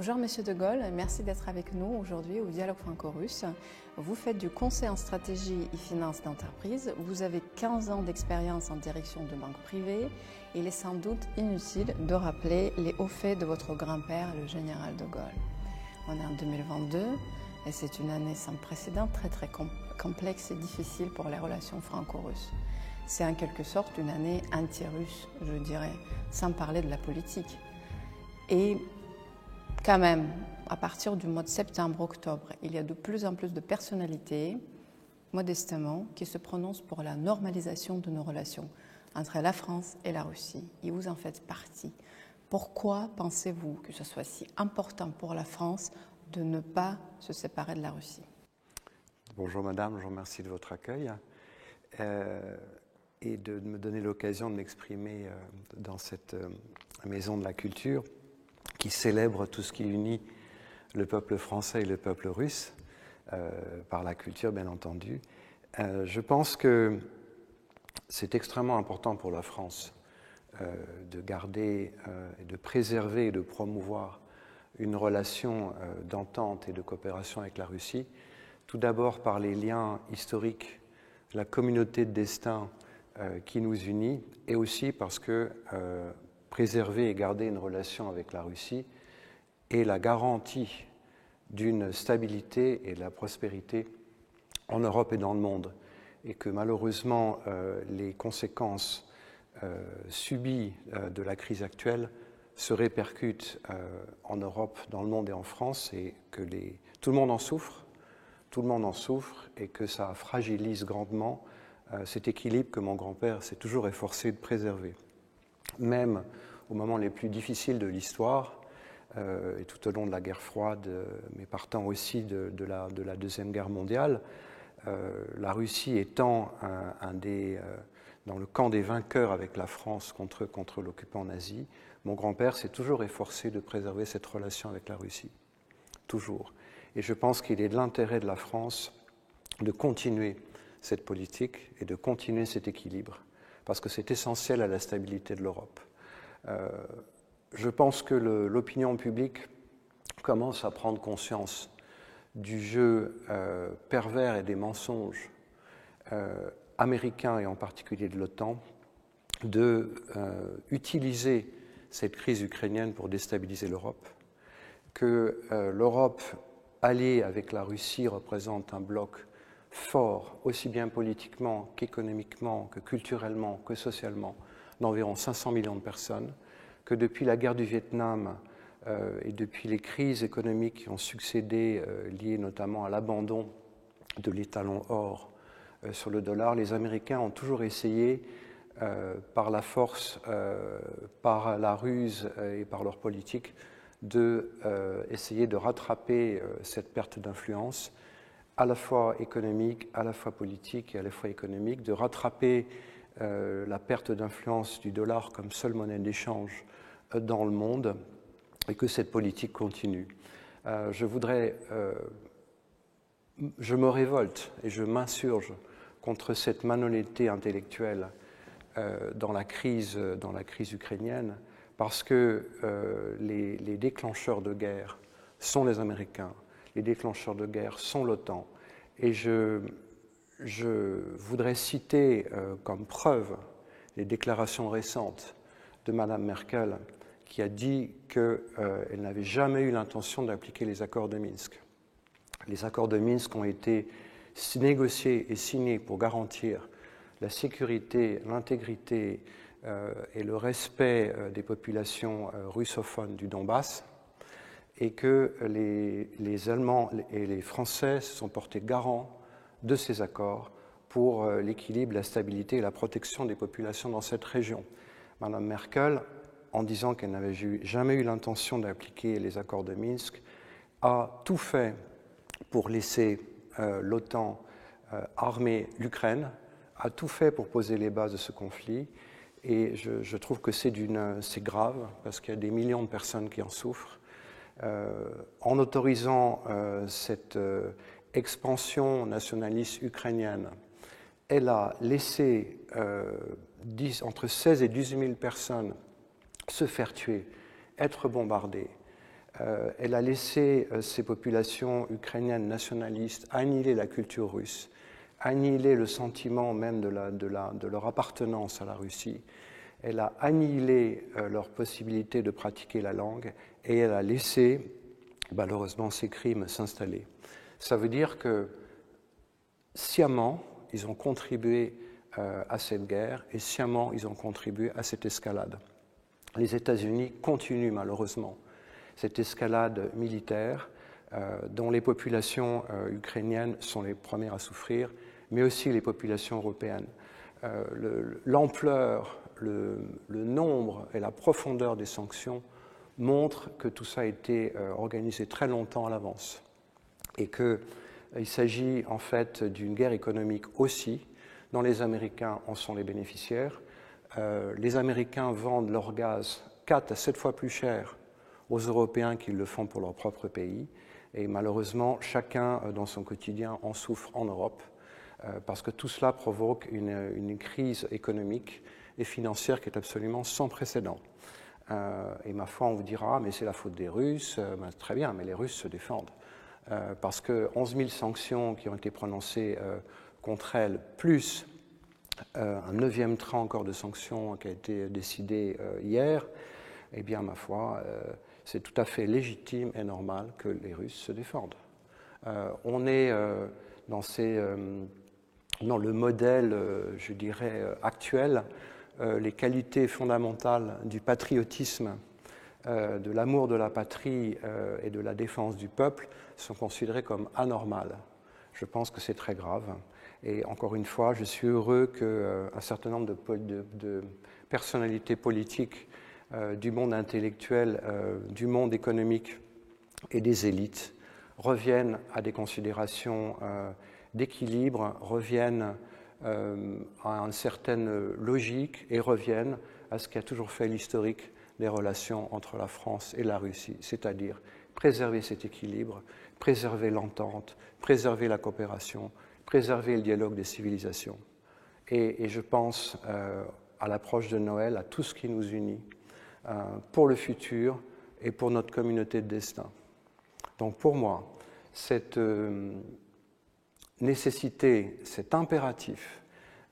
Bonjour Monsieur de Gaulle, merci d'être avec nous aujourd'hui au Dialogue franco-russe. Vous faites du conseil en stratégie et finance d'entreprise. Vous avez 15 ans d'expérience en direction de banque privée. Il est sans doute inutile de rappeler les hauts faits de votre grand-père, le général de Gaulle. On est en 2022 et c'est une année sans précédent, très complexe et difficile pour les relations franco-russes. C'est en quelque sorte une année anti-russe, je dirais, sans parler de la politique. Et quand même, à partir du mois de septembre-octobre, il y a de plus en plus de personnalités, modestement, qui se prononcent pour la normalisation de nos relations entre la France et la Russie. Et vous en faites partie. Pourquoi pensez-vous que ce soit si important pour la France de ne pas se séparer de la Russie? Bonjour madame, je vous remercie de votre accueil et de me donner l'occasion de m'exprimer dans cette maison de la culture qui célèbre tout ce qui unit le peuple français et le peuple russe, par la culture bien entendu. Je pense que c'est extrêmement important pour la France de garder, de préserver et de promouvoir une relation d'entente et de coopération avec la Russie, tout d'abord par les liens historiques, la communauté de destin qui nous unit, et aussi parce que préserver et garder une relation avec la Russie est la garantie d'une stabilité et de la prospérité en Europe et dans le monde, et que malheureusement les conséquences subies de la crise actuelle se répercutent en Europe, dans le monde et en France, et que tout le monde en souffre, et que ça fragilise grandement cet équilibre que mon grand-père s'est toujours efforcé de préserver. Même aux moments les plus difficiles de l'histoire, et tout au long de la guerre froide, mais partant aussi de la Deuxième Guerre mondiale, la Russie étant dans le camp des vainqueurs avec la France contre l'occupant nazi, mon grand-père s'est toujours efforcé de préserver cette relation avec la Russie. Toujours. Et je pense qu'il est de l'intérêt de la France de continuer cette politique et de continuer cet équilibre, parce que c'est essentiel à la stabilité de l'Europe. Je pense que l'opinion publique commence à prendre conscience du jeu pervers et des mensonges américains et en particulier de l'OTAN d'utiliser cette crise ukrainienne pour déstabiliser l'Europe, que l'Europe alliée avec la Russie représente un bloc fort, aussi bien politiquement qu'économiquement, que culturellement, que socialement, d'environ 500 millions de personnes, que depuis la guerre du Vietnam et depuis les crises économiques qui ont succédé, liées notamment à l'abandon de l'étalon or sur le dollar, les Américains ont toujours essayé, par la force, par la ruse et par leur politique, d'essayer de rattraper cette perte d'influence, à la fois économique, à la fois politique et à la fois économique, de rattraper la perte d'influence du dollar comme seule monnaie d'échange dans le monde, et que cette politique continue. Je me révolte et je m'insurge contre cette malhonnêteté intellectuelle dans la crise ukrainienne, parce que les déclencheurs de guerre sont les Américains, les déclencheurs de guerre sont l'OTAN. Et je voudrais citer comme preuve les déclarations récentes de Mme Merkel, qui a dit qu'elle n'avait jamais eu l'intention d'appliquer les accords de Minsk. Les accords de Minsk ont été négociés et signés pour garantir la sécurité, l'intégrité et le respect des populations russophones du Donbass, et que les Allemands et les Français se sont portés garants de ces accords pour l'équilibre, la stabilité et la protection des populations dans cette région. Mme Merkel, en disant qu'elle n'avait jamais eu l'intention d'appliquer les accords de Minsk, a tout fait pour laisser l'OTAN armer l'Ukraine, a tout fait pour poser les bases de ce conflit, et je trouve que c'est grave, parce qu'il y a des millions de personnes qui en souffrent. En autorisant cette expansion nationaliste ukrainienne, elle a laissé entre 16 et 18 000 personnes se faire tuer, être bombardées, Elle a laissé ces populations ukrainiennes nationalistes annihiler la culture russe, annihiler le sentiment même de leur appartenance à la Russie. Elle a annihilé leur possibilité de pratiquer la langue et elle a laissé, malheureusement, ces crimes s'installer. Ça veut dire que sciemment, ils ont contribué à cette guerre et sciemment, ils ont contribué à cette escalade. Les États-Unis continuent malheureusement cette escalade militaire dont les populations ukrainiennes sont les premières à souffrir, mais aussi les populations européennes. L'ampleur, le nombre et la profondeur des sanctions montrent que tout ça a été organisé très longtemps à l'avance et qu'il s'agit en fait d'une guerre économique aussi, dont les Américains en sont les bénéficiaires. Les Américains vendent leur gaz 4 à 7 fois plus cher aux Européens qu'ils le font pour leur propre pays. Et malheureusement, chacun dans son quotidien en souffre en Europe, parce que tout cela provoque une crise économique et financière qui est absolument sans précédent. Et ma foi, on vous dira, mais c'est la faute des Russes. Très bien, mais les Russes se défendent. Parce que 11 000 sanctions qui ont été prononcées contre elles, plus un 9e train encore de sanctions qui a été décidé hier, eh bien, ma foi, c'est tout à fait légitime et normal que les Russes se défendent. On est dans le modèle, je dirais, actuel, les qualités fondamentales du patriotisme, de l'amour de la patrie et de la défense du peuple sont considérées comme anormales. Je pense que c'est très grave. Et encore une fois, je suis heureux qu'un certain nombre de personnalités politiques du monde intellectuel, du monde économique et des élites reviennent à des considérations d'équilibre, reviennent à une certaine logique et reviennent à ce qui a toujours fait l'historique des relations entre la France et la Russie, c'est-à-dire préserver cet équilibre, préserver l'entente, préserver la coopération, préserver le dialogue des civilisations. Et je pense à l'approche de Noël, à tout ce qui nous unit pour le futur et pour notre communauté de destin. Donc pour moi, cette nécessité, cet impératif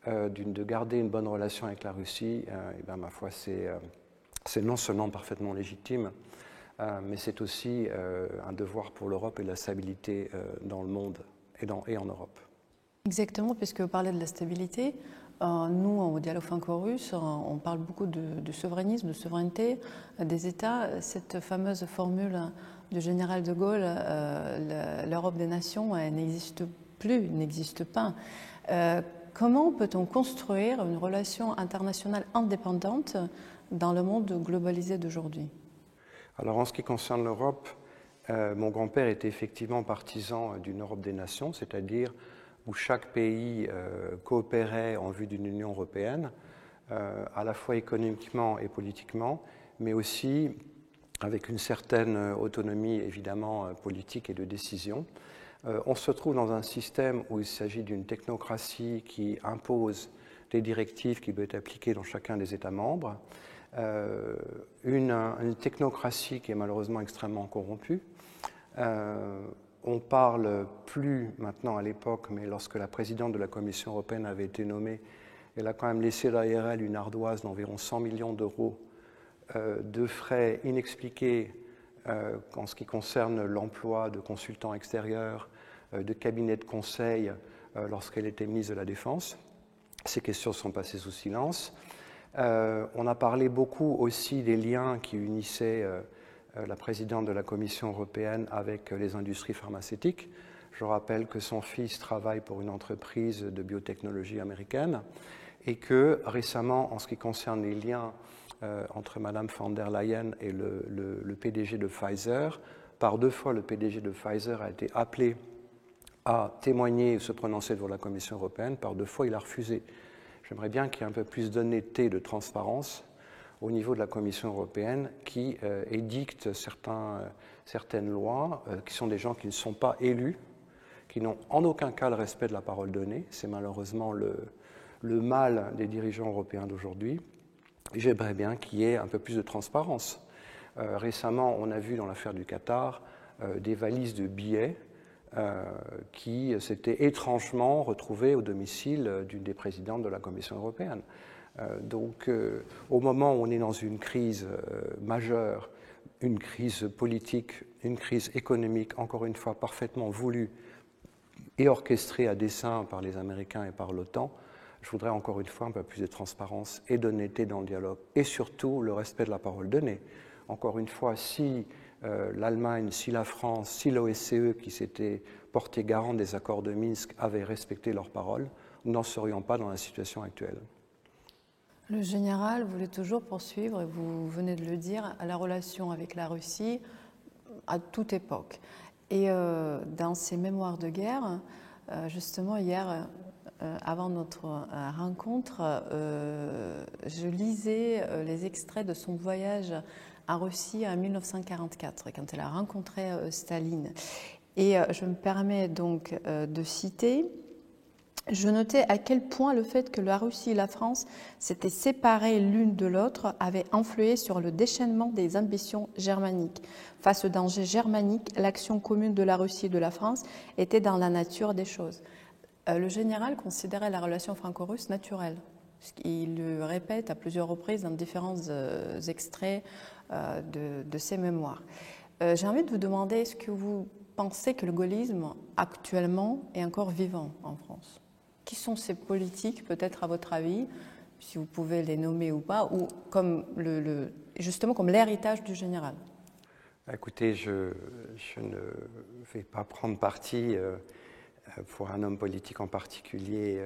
de garder une bonne relation avec la Russie, et bien, ma foi, c'est non seulement parfaitement légitime, mais c'est aussi un devoir pour l'Europe et la stabilité dans le monde et en Europe. Exactement, puisque vous parlez de la stabilité. Nous, au dialogue franco-russe, on parle beaucoup de souverainisme, de souveraineté des États. Cette fameuse formule du général de Gaulle, l'Europe des nations, n'existe plus, n'existe pas. Comment peut-on construire une relation internationale indépendante dans le monde globalisé d'aujourd'hui? Alors, en ce qui concerne l'Europe, mon grand-père était effectivement partisan d'une Europe des nations, c'est-à-dire où chaque pays coopérait en vue d'une Union européenne, à la fois économiquement et politiquement, mais aussi avec une certaine autonomie, évidemment, politique et de décision. On se trouve dans un système où il s'agit d'une technocratie qui impose des directives qui doivent être appliquées dans chacun des États membres, une technocratie qui est malheureusement extrêmement corrompue. On parle plus maintenant à l'époque, mais lorsque la présidente de la Commission européenne avait été nommée, elle a quand même laissé derrière elle une ardoise d'environ 100 millions d'euros de frais inexpliqués en ce qui concerne l'emploi de consultants extérieurs, de cabinets de conseil lorsqu'elle était ministre de la Défense. Ces questions sont passées sous silence. On a parlé beaucoup aussi des liens qui unissaient la présidente de la Commission européenne avec les industries pharmaceutiques. Je rappelle que son fils travaille pour une entreprise de biotechnologie américaine et que récemment, en ce qui concerne les liens entre Mme von der Leyen et le PDG de Pfizer, par 2 fois le PDG de Pfizer a été appelé à témoigner et se prononcer devant la Commission européenne, par 2 fois il a refusé. J'aimerais bien qu'il y ait un peu plus d'honnêteté et de transparence au niveau de la Commission européenne qui édicte certaines lois, qui sont des gens qui ne sont pas élus, qui n'ont en aucun cas le respect de la parole donnée. C'est malheureusement le mal des dirigeants européens d'aujourd'hui. J'aimerais bien qu'il y ait un peu plus de transparence. Récemment, on a vu dans l'affaire du Qatar des valises de billets qui s'étaient étrangement retrouvées au domicile d'une des présidentes de la Commission européenne. Donc, au moment où on est dans une crise majeure, une crise politique, une crise économique, encore une fois parfaitement voulue et orchestrée à dessein par les Américains et par l'OTAN, je voudrais encore une fois un peu plus de transparence et d'honnêteté dans le dialogue, et surtout le respect de la parole donnée. Encore une fois, si l'Allemagne, si la France, si l'OSCE, qui s'était porté garant des accords de Minsk, avaient respecté leurs paroles, nous n'en serions pas dans la situation actuelle. Le général voulait toujours poursuivre, et vous venez de le dire, la relation avec la Russie à toute époque. Et dans ses mémoires de guerre, justement hier, avant notre rencontre, je lisais les extraits de son voyage en Russie en 1944, quand elle a rencontré Staline. Et je me permets donc de citer: je notais à quel point le fait que la Russie et la France s'étaient séparées l'une de l'autre avait influé sur le déchaînement des ambitions germaniques. Face au danger germanique, l'action commune de la Russie et de la France était dans la nature des choses. Le général considérait la relation franco-russe naturelle. Il le répète à plusieurs reprises dans différents extraits de ses mémoires. J'ai envie de vous demander, est-ce que vous pensez que le gaullisme actuellement est encore vivant en France? Qui sont ces politiques, peut-être à votre avis, si vous pouvez les nommer ou pas, ou comme justement comme l'héritage du général? Écoutez, je ne vais pas prendre parti pour un homme politique en particulier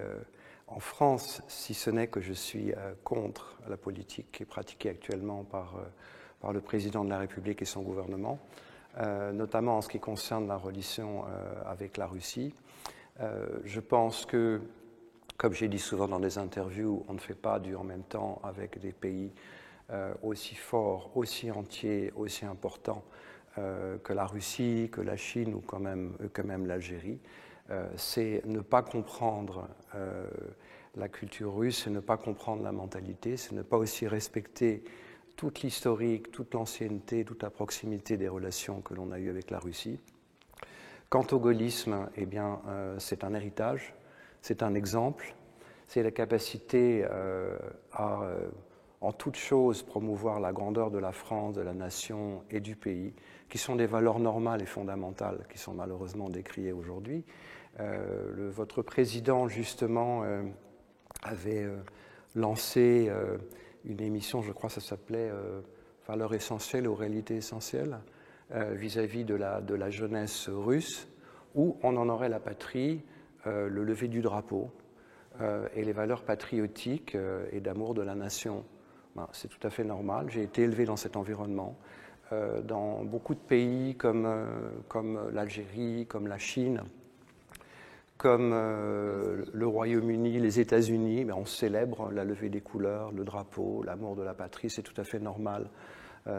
en France, si ce n'est que je suis contre la politique qui est pratiquée actuellement par le président de la République et son gouvernement, notamment en ce qui concerne la relation avec la Russie. Je pense que, comme j'ai dit souvent dans des interviews, on ne fait pas du en même temps avec des pays aussi forts, aussi entiers, aussi importants que la Russie, que la Chine ou quand même l'Algérie. C'est ne pas comprendre la culture russe, c'est ne pas comprendre la mentalité, c'est ne pas aussi respecter toute l'historique, toute l'ancienneté, toute la proximité des relations que l'on a eues avec la Russie. Quant au gaullisme, eh bien, c'est un héritage, c'est un exemple, c'est la capacité à, en toute chose, promouvoir la grandeur de la France, de la nation et du pays, qui sont des valeurs normales et fondamentales, qui sont malheureusement décriées aujourd'hui. Votre président, justement, avait lancé une émission, je crois que ça s'appelait Valeurs essentielles ou réalités essentielles, vis-à-vis de la jeunesse russe, où on en aurait la patrie, le lever du drapeau et les valeurs patriotiques et d'amour de la nation. Ben, c'est tout à fait normal. J'ai été élevé dans cet environnement. Dans beaucoup de pays comme l'Algérie, comme la Chine, comme le Royaume-Uni, les États-Unis, ben on célèbre la levée des couleurs, le drapeau, l'amour de la patrie, c'est tout à fait normal.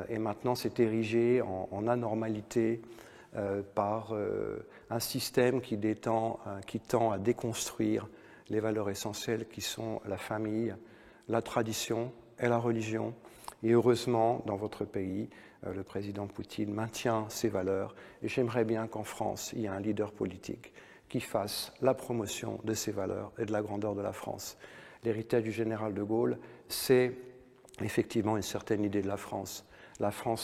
Et maintenant, c'est érigé en anormalité par un système qui tend à déconstruire les valeurs essentielles qui sont la famille, la tradition et la religion. Et heureusement, dans votre pays, le président Poutine maintient ces valeurs. Et j'aimerais bien qu'en France, il y ait un leader politique qui fasse la promotion de ces valeurs et de la grandeur de la France. L'héritage du général de Gaulle, c'est effectivement une certaine idée de la France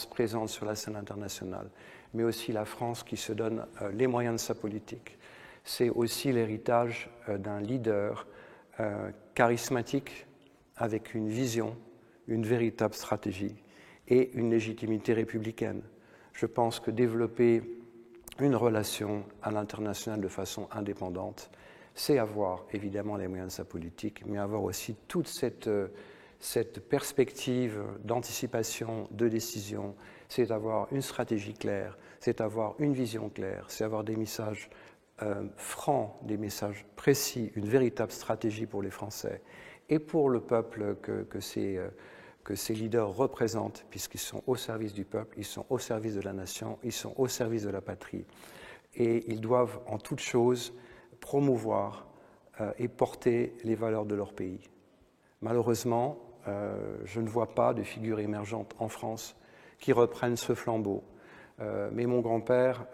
présente sur la scène internationale, mais aussi la France qui se donne les moyens de sa politique. C'est aussi l'héritage d'un leader charismatique avec une vision, une véritable stratégie et une légitimité républicaine. Je pense que développer une relation à l'international de façon indépendante, c'est avoir évidemment les moyens de sa politique, mais avoir aussi toute cette perspective d'anticipation, de décision, c'est avoir une stratégie claire, c'est avoir une vision claire, c'est avoir des messages francs, des messages précis, une véritable stratégie pour les Français et pour le peuple que ces leaders représentent, puisqu'ils sont au service du peuple, ils sont au service de la nation, ils sont au service de la patrie. Et ils doivent en toute chose promouvoir et porter les valeurs de leur pays. Malheureusement, je ne vois pas de figure émergente en France qui reprennent ce flambeau. Mais mon grand-père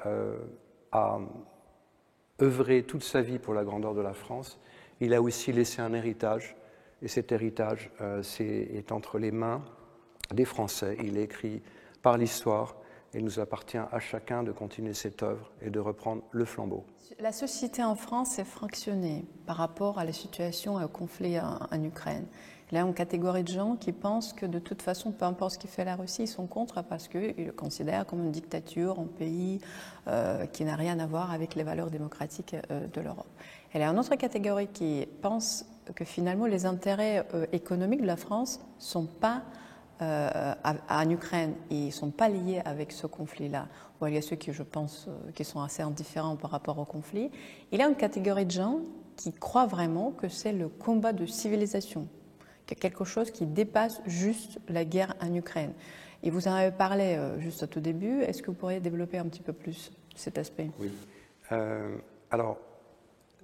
a œuvré toute sa vie pour la grandeur de la France. Il a aussi laissé un héritage, et cet héritage est entre les mains des Français. Il est écrit par l'histoire, et il nous appartient à chacun de continuer cette œuvre et de reprendre le flambeau. La société en France est fractionnée par rapport à la situation et au conflit en Ukraine. Il y a une catégorie de gens qui pensent que de toute façon, peu importe ce qu'il fait la Russie, ils sont contre parce qu'ils le considèrent comme une dictature, un pays qui n'a rien à voir avec les valeurs démocratiques de l'Europe. Il y a une autre catégorie qui pense que finalement les intérêts économiques de la France ne sont pas en Ukraine et ne sont pas liés avec ce conflit-là. Bon, il y a ceux qui, je pense, qui sont assez indifférents par rapport au conflit. Il y a une catégorie de gens qui croient vraiment que c'est le combat de civilisation, qu'il y a quelque chose qui dépasse juste la guerre en Ukraine. Et vous en avez parlé juste au tout début. Est-ce que vous pourriez développer un petit peu plus cet aspect? Oui. Alors,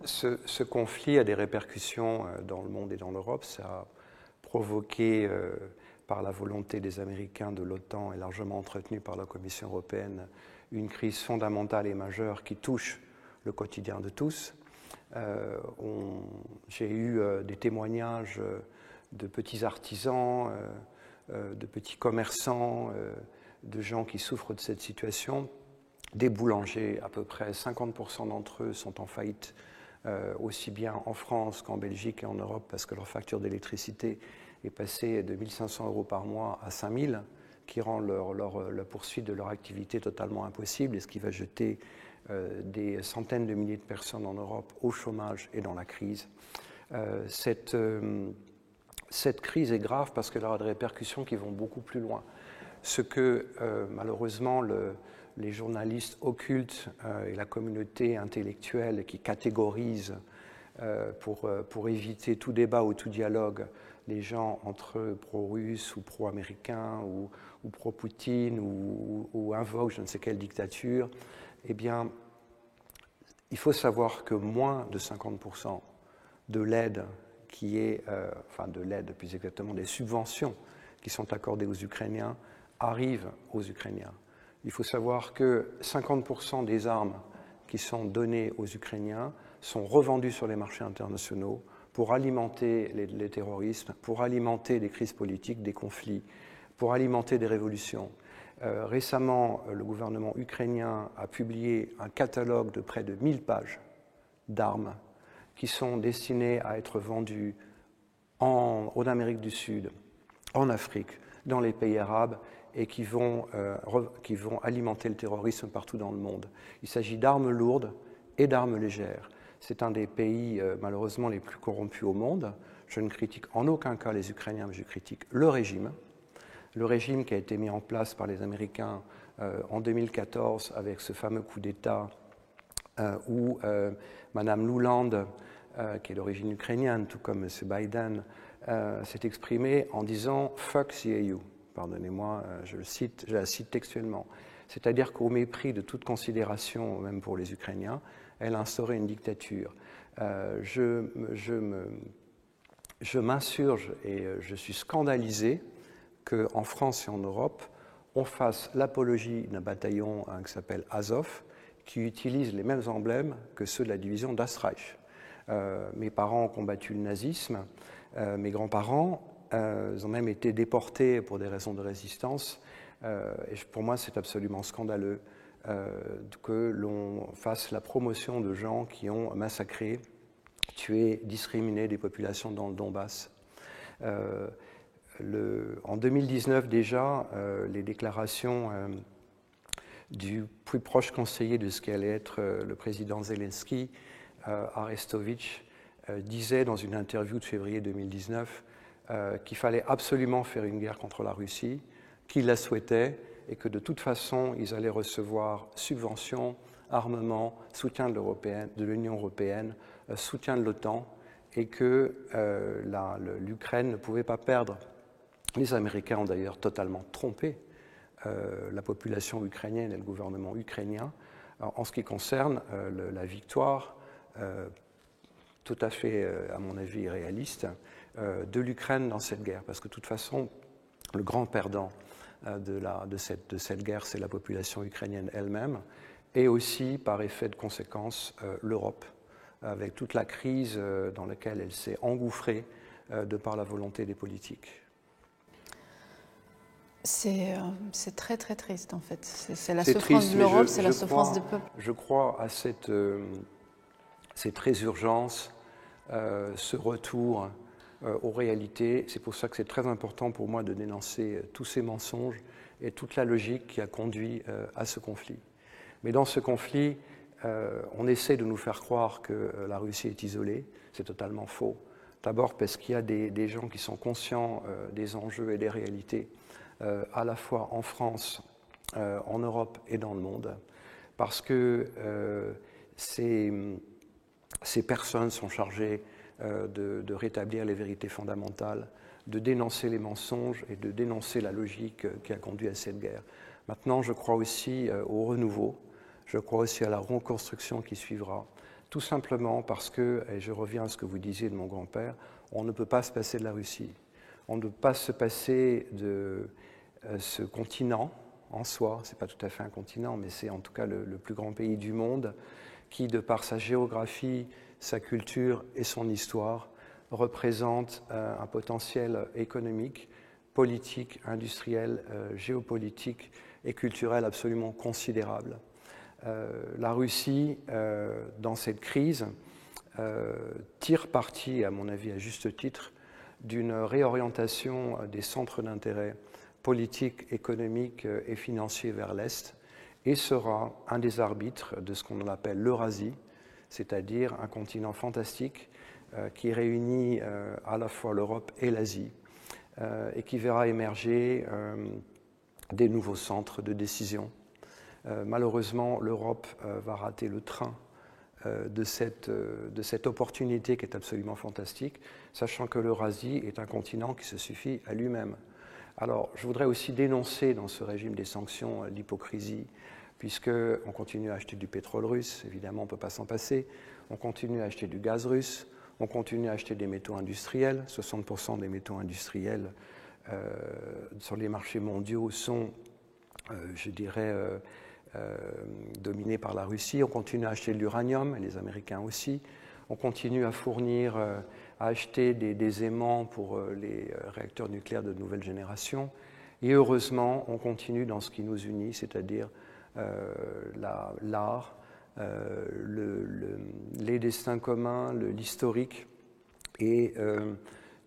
ce conflit a des répercussions dans le monde et dans l'Europe. Ça a provoqué, par la volonté des Américains, de l'OTAN et largement entretenue par la Commission européenne, une crise fondamentale et majeure qui touche le quotidien de tous. J'ai eu des témoignages de petits artisans, de petits commerçants, de gens qui souffrent de cette situation. Des boulangers, à peu près 50% d'entre eux sont en faillite, aussi bien en France qu'en Belgique et en Europe, parce que leur facture d'électricité est passée de 1 500 € par mois à 5 000, qui rend la poursuite de leur activité totalement impossible, et ce qui va jeter des centaines de milliers de personnes en Europe au chômage et dans la crise. Cette crise est grave parce qu'elle aura des répercussions qui vont beaucoup plus loin. Ce que malheureusement les journalistes occultes et la communauté intellectuelle qui catégorisent pour éviter tout débat ou tout dialogue les gens entre pro-russes ou pro-américains ou pro-Poutine ou invoquent je ne sais quelle dictature, eh bien, il faut savoir que moins de 50% de l'aide qui est, enfin de l'aide, plus exactement des subventions qui sont accordées aux Ukrainiens, arrivent aux Ukrainiens. Il faut savoir que 50% des armes qui sont données aux Ukrainiens sont revendues sur les marchés internationaux pour alimenter les terrorismes, pour alimenter des crises politiques, des conflits, pour alimenter des révolutions. Récemment, le gouvernement ukrainien a publié un catalogue de près de 1000 pages d'armes qui sont destinées à être vendues en Amérique du Sud, en Afrique, dans les pays arabes, et qui vont alimenter le terrorisme partout dans le monde. Il s'agit d'armes lourdes et d'armes légères. C'est un des pays, malheureusement, les plus corrompus au monde. Je ne critique en aucun cas les Ukrainiens, mais je critique le régime qui a été mis en place par les Américains en 2014 avec ce fameux coup d'État où Mme Nuland, qui est d'origine ukrainienne, tout comme M. Biden, s'est exprimée en disant « fuck the EU ». Pardonnez-moi, je la cite textuellement. C'est-à-dire qu'au mépris de toute considération, même pour les Ukrainiens, elle a instauré une dictature. Je m'insurge et je suis scandalisé qu'en France et en Europe, on fasse l'apologie d'un bataillon qui s'appelle Azov, qui utilise les mêmes emblèmes que ceux de la division d'Astreich. Mes parents ont combattu le nazisme, mes grands-parents, ils ont même été déportés pour des raisons de résistance. Et pour moi, c'est absolument scandaleux que l'on fasse la promotion de gens qui ont massacré, tué, discriminé des populations dans le Donbass. En 2019 déjà, les déclarations du plus proche conseiller de ce qu'allait être le président Zelensky, Arestovitch, disait dans une interview de février 2019 qu'il fallait absolument faire une guerre contre la Russie, qu'il la souhaitait et que de toute façon, ils allaient recevoir subventions, armements, soutien de l'Union européenne, soutien de l'OTAN, et que l'Ukraine ne pouvait pas perdre. Les Américains ont d'ailleurs totalement trompé la population ukrainienne et le gouvernement ukrainien en ce qui concerne la victoire tout à fait, à mon avis, réaliste de l'Ukraine dans cette guerre. Parce que de toute façon, le grand perdant de cette guerre, c'est la population ukrainienne elle-même, et aussi, par effet de conséquence, l'Europe, avec toute la crise dans laquelle elle s'est engouffrée de par la volonté des politiques. C'est très très triste en fait. C'est la souffrance de l'Europe, c'est la souffrance des peuples. Je crois à cette résurgence, ce retour aux réalités. C'est pour ça que c'est très important pour moi de dénoncer tous ces mensonges et toute la logique qui a conduit à ce conflit. Mais dans ce conflit, on essaie de nous faire croire que la Russie est isolée. C'est totalement faux. D'abord parce qu'il y a des gens qui sont conscients des enjeux et des réalités, à la fois en France, en Europe et dans le monde, parce que ces personnes sont chargées de rétablir les vérités fondamentales, de dénoncer les mensonges et de dénoncer la logique qui a conduit à cette guerre. Maintenant, je crois aussi au renouveau, je crois aussi à la reconstruction qui suivra, tout simplement parce que, et je reviens à ce que vous disiez de mon grand-père, on ne peut pas se passer de la Russie. On ne peut pas se passer de ce continent en soi, ce n'est pas tout à fait un continent, mais c'est en tout cas le plus grand pays du monde, qui, de par sa géographie, sa culture et son histoire, représente un potentiel économique, politique, industriel, géopolitique et culturel absolument considérable. La Russie, dans cette crise, tire parti, à mon avis à juste titre, d'une réorientation des centres d'intérêt politiques, économiques et financiers vers l'Est, et sera un des arbitres de ce qu'on appelle l'Eurasie, c'est-à-dire un continent fantastique qui réunit à la fois l'Europe et l'Asie, et qui verra émerger des nouveaux centres de décision. Malheureusement, l'Europe va rater le train de cette opportunité qui est absolument fantastique, sachant que l'Eurasie est un continent qui se suffit à lui-même. Alors, je voudrais aussi dénoncer dans ce régime des sanctions l'hypocrisie, puisqu'on continue à acheter du pétrole russe, évidemment on ne peut pas s'en passer, on continue à acheter du gaz russe, on continue à acheter des métaux industriels, 60% des métaux industriels sur les marchés mondiaux sont, je dirais, dominés par la Russie, on continue à acheter de l'uranium, et les Américains aussi, on continue à fournir, à acheter des aimants pour les réacteurs nucléaires de nouvelle génération, et heureusement on continue dans ce qui nous unit, c'est-à-dire l'art, les destins communs, l'historique et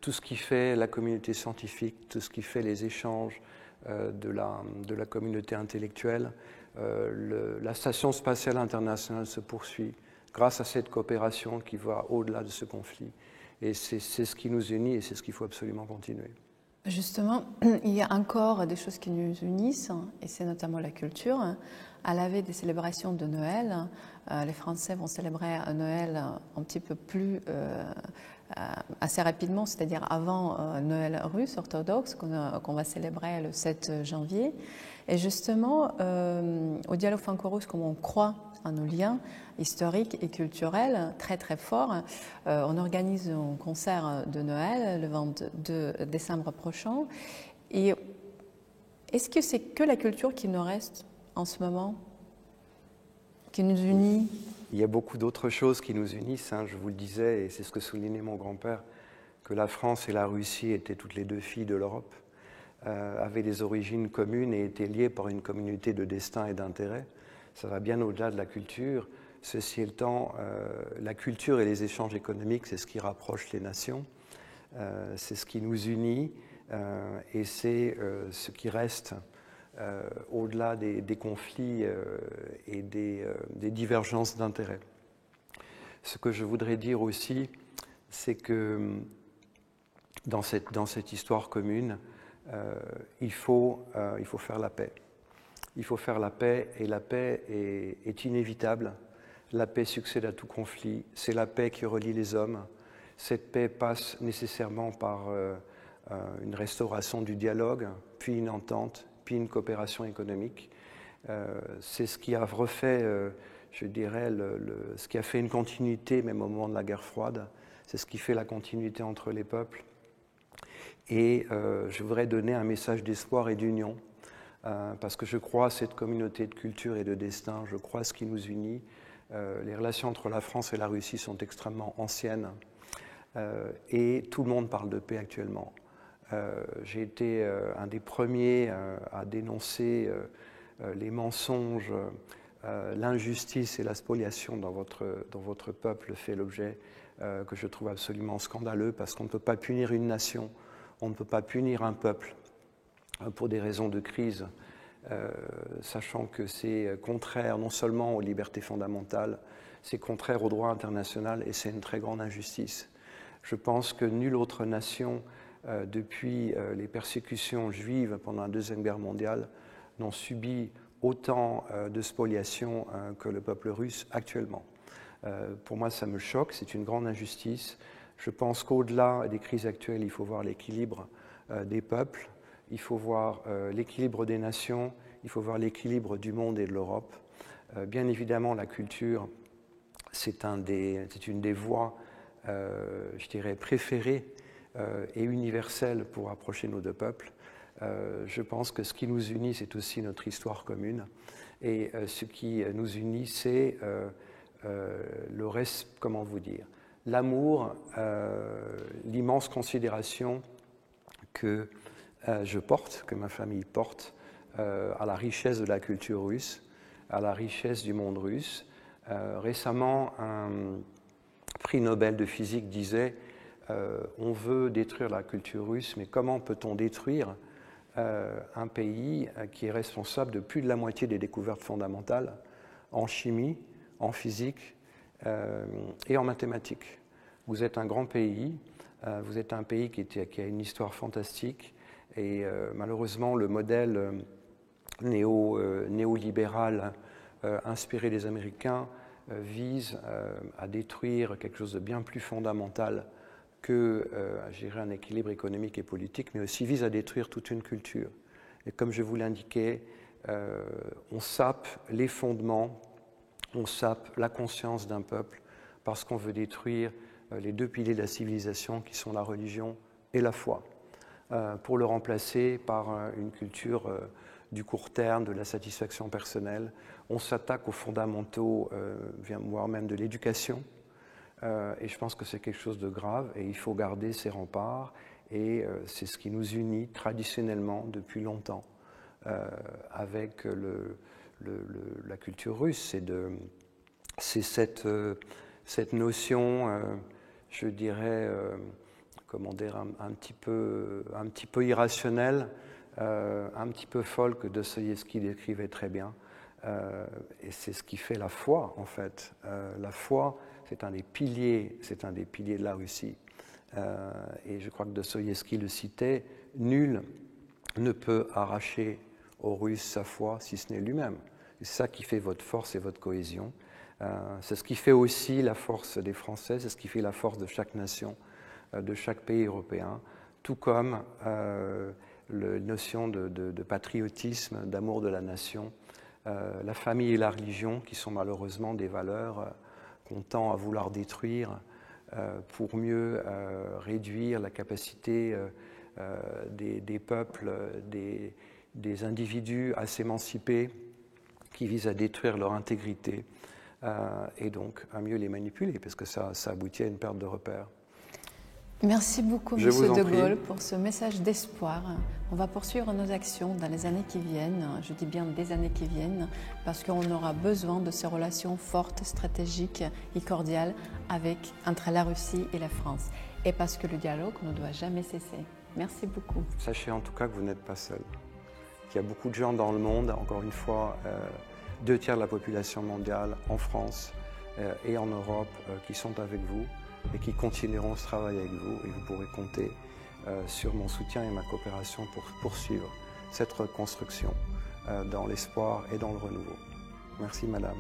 tout ce qui fait la communauté scientifique, tout ce qui fait les échanges de la communauté intellectuelle. La Station spatiale internationale se poursuit grâce à cette coopération qui va au-delà de ce conflit. Et c'est ce qui nous unit et c'est ce qu'il faut absolument continuer. Justement, il y a encore des choses qui nous unissent, et c'est notamment la culture. À la veille des célébrations de Noël, les Français vont célébrer Noël un petit peu plus assez rapidement, c'est-à-dire avant Noël russe orthodoxe qu'on va célébrer le 7 janvier. Et justement, au Dialogue franco-russe, comme on croit à nos liens historiques et culturels très très forts, on organise un concert de Noël le 22 décembre prochain. Et est-ce que c'est que la culture qui nous reste en ce moment, qui nous unit? Il y a beaucoup d'autres choses qui nous unissent, je vous le disais, et c'est ce que soulignait mon grand-père, que la France et la Russie étaient toutes les deux filles de l'Europe, avaient des origines communes et étaient liées par une communauté de destin et d'intérêt. Ça va bien au-delà de la culture. Ceci étant, la culture et les échanges économiques, c'est ce qui rapproche les nations, c'est ce qui nous unit et c'est ce qui reste au-delà des conflits et des divergences d'intérêts. Ce que je voudrais dire aussi, c'est que dans cette histoire commune, il faut faire la paix. Il faut faire la paix, et la paix est inévitable. La paix succède à tout conflit. C'est la paix qui relie les hommes. Cette paix passe nécessairement par une restauration du dialogue, puis une entente, puis une coopération économique. C'est ce qui a refait, je dirais, ce qui a fait une continuité, même au moment de la guerre froide. C'est ce qui fait la continuité entre les peuples. Et je voudrais donner un message d'espoir et d'union parce que je crois à cette communauté de culture et de destin, je crois à ce qui nous unit. Les relations entre la France et la Russie sont extrêmement anciennes et tout le monde parle de paix actuellement. J'ai été un des premiers à dénoncer les mensonges, l'injustice et la spoliation dont votre peuple fait l'objet, que je trouve absolument scandaleux, parce qu'on ne peut pas punir une nation, on ne peut pas punir un peuple pour des raisons de crise, sachant que c'est contraire non seulement aux libertés fondamentales, c'est contraire au droit international et c'est une très grande injustice. Je pense que nulle autre nation, depuis les persécutions juives pendant la Deuxième Guerre mondiale, n'ont subi autant de spoliation que le peuple russe actuellement. Pour moi, ça me choque, c'est une grande injustice. Je pense qu'au-delà des crises actuelles, il faut voir l'équilibre des peuples, il faut voir l'équilibre des nations, il faut voir l'équilibre du monde et de l'Europe. Bien évidemment, la culture, c'est une des voies, je dirais, préférées et universelles pour rapprocher nos deux peuples. Je pense que ce qui nous unit, c'est aussi notre histoire commune. Et ce qui nous unit, c'est le reste, comment vous dire, l'amour, l'immense considération que je porte, que ma famille porte, à la richesse de la culture russe, à la richesse du monde russe. Récemment, un prix Nobel de physique disait on veut détruire la culture russe, mais comment peut-on détruire un pays qui est responsable de plus de la moitié des découvertes fondamentales en chimie, en physique et en mathématiques. Vous êtes un grand pays, vous êtes un pays qui a une histoire fantastique et malheureusement le modèle néolibéral inspiré des Américains vise à détruire quelque chose de bien plus fondamental que à gérer un équilibre économique et politique, mais aussi vise à détruire toute une culture. Et comme je vous l'indiquais, on sape les fondements, on sape la conscience d'un peuple parce qu'on veut détruire les deux piliers de la civilisation qui sont la religion et la foi, pour le remplacer par une culture du court terme, de la satisfaction personnelle. On s'attaque aux fondamentaux, voire même de l'éducation. Et je pense que c'est quelque chose de grave et il faut garder ces remparts et c'est ce qui nous unit traditionnellement depuis longtemps avec la culture russe. C'est cette notion, je dirais, comment dire, un petit peu irrationnelle, un petit peu folle que Dostoïevski décrivait très bien. Et c'est ce qui fait la foi, en fait. La foi, c'est un des piliers de la Russie. Et je crois que Dostoïevski le citait, nul ne peut arracher aux Russes sa foi si ce n'est lui-même. C'est ça qui fait votre force et votre cohésion. C'est ce qui fait aussi la force des Français, c'est ce qui fait la force de chaque nation, de chaque pays européen, tout comme la notion de patriotisme, d'amour de la nation, la famille et la religion, qui sont malheureusement des valeurs qu'on tend à vouloir détruire pour mieux réduire la capacité des peuples, des individus à s'émanciper, qui visent à détruire leur intégrité et donc à mieux les manipuler, parce que ça aboutit à une perte de repères. Merci beaucoup, Monsieur de Gaulle, pour ce message d'espoir. On va poursuivre nos actions dans les années qui viennent, je dis bien des années qui viennent, parce qu'on aura besoin de ces relations fortes, stratégiques et cordiales entre la Russie et la France. Et parce que le dialogue ne doit jamais cesser. Merci beaucoup. Sachez en tout cas que vous n'êtes pas seul. Qu'il y a beaucoup de gens dans le monde, encore une fois, 2/3 de la population mondiale en France et en Europe qui sont avec vous et qui continueront ce travail avec vous, et vous pourrez compter sur mon soutien et ma coopération pour poursuivre cette reconstruction dans l'espoir et dans le renouveau. Merci madame.